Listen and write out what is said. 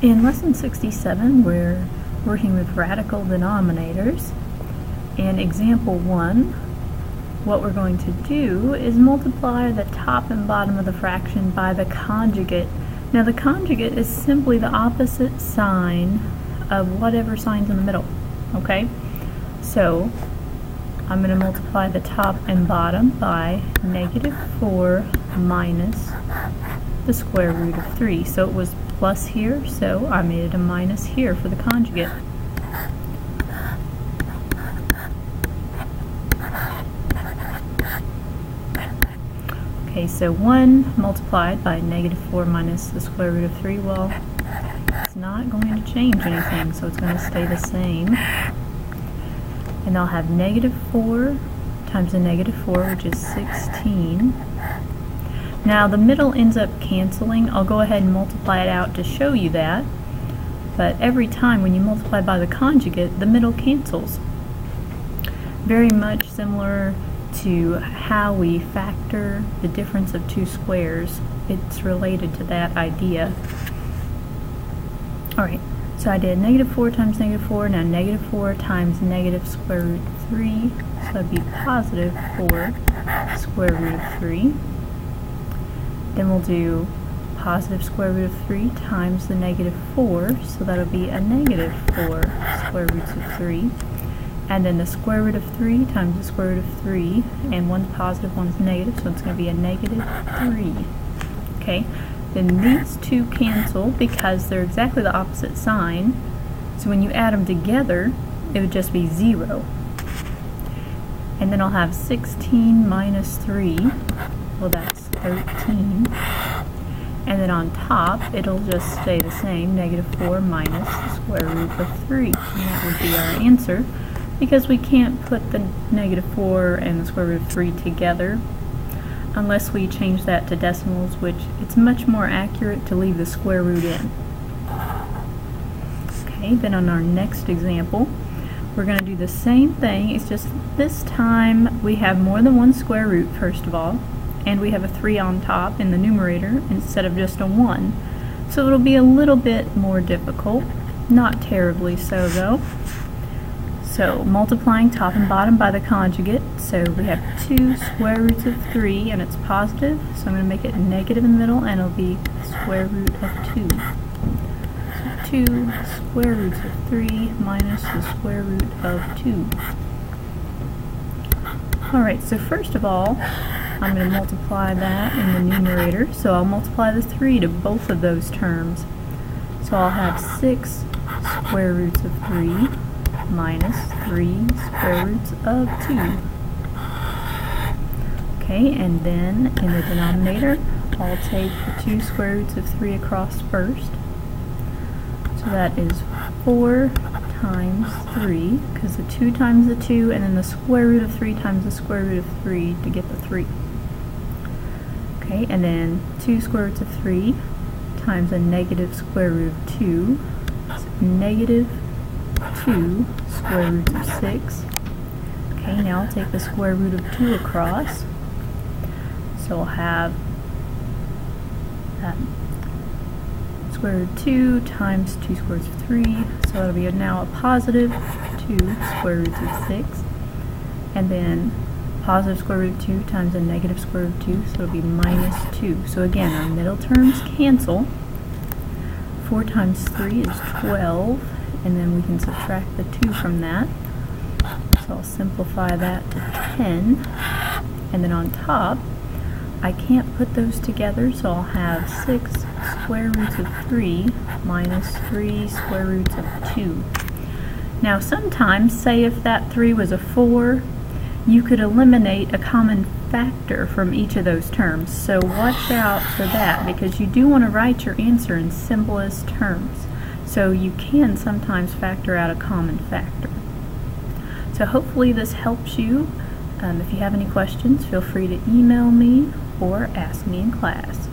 In lesson 67, we're working with radical denominators. In example 1, what we're going to do is multiply the top and bottom of the fraction by the conjugate. Now the conjugate is simply the opposite sign of whatever sign's in the middle, okay? So I'm going to multiply the top and bottom by -4 minus the square root of 3. So it was plus here, so I made it a minus here for the conjugate. Okay, so 1 multiplied by -4 minus the square root of 3, well, it's not going to change anything, so it's going to stay the same. And I'll have -4 times the -4, which is 16. Now the middle ends up canceling. I'll go ahead and multiply it out to show you that. But every time when you multiply by the conjugate, the middle cancels. Very much similar to how we factor the difference of two squares. It's related to that idea. Alright, so I did -4 times -4, now -4 times negative square root of 3, so that'd be positive 4 square root of 3. Then we'll do positive square root of 3 times the -4, so that'll be a -4 square roots of 3. And then the square root of 3 times the square root of 3, and one's positive, one's negative, so it's going to be a -3. Okay, then these two cancel because they're exactly the opposite sign, so when you add them together, it would just be 0. And then I'll have 16 minus 3, well that's 13. And then on top, it'll just stay the same, -4 minus the square root of 3. And that would be our answer, because we can't put the -4 and the square root of 3 together unless we change that to decimals, which it's much more accurate to leave the square root in. Okay, then on our next example, we're going to do the same thing. It's just this time we have more than one square root, first of all, and we have a 3 on top in the numerator instead of just a 1. So it'll be a little bit more difficult, not terribly so though. So multiplying top and bottom by the conjugate, so we have 2 square roots of 3 and it's positive, so I'm going to make it negative in the middle and it'll be square root of 2. So 2 square roots of 3 minus the square root of 2. Alright, so first of all, I'm going to multiply that in the numerator, so I'll multiply the 3 to both of those terms. So I'll have 6 square roots of 3 minus 3 square roots of 2. Okay, and then in the denominator, I'll take the 2 square roots of 3 across first. So that is 4 times 3, because the 2 times the 2, and then the square root of 3 times the square root of 3 to get the 3. Okay, and then 2 square roots of 3 times a negative square root of 2, so -2 square roots of 6. Okay, now I'll take the square root of 2 across. So I'll have that square root of 2 times 2 square roots of 3, so it'll be now a positive 2 square roots of 6. And then positive square root of 2 times a negative square root of 2, so it'll be -2. So again, our middle terms cancel. 4 times 3 is 12, and then we can subtract the 2 from that. So I'll simplify that to 10. And then on top, I can't put those together, so I'll have 6 square roots of 3 minus 3 square roots of 2. Now sometimes, say if that 3 was a 4, you could eliminate a common factor from each of those terms. So watch out for that, because you do want to write your answer in simplest terms. So you can sometimes factor out a common factor. So hopefully this helps you. If you have any questions, feel free to email me or ask me in class.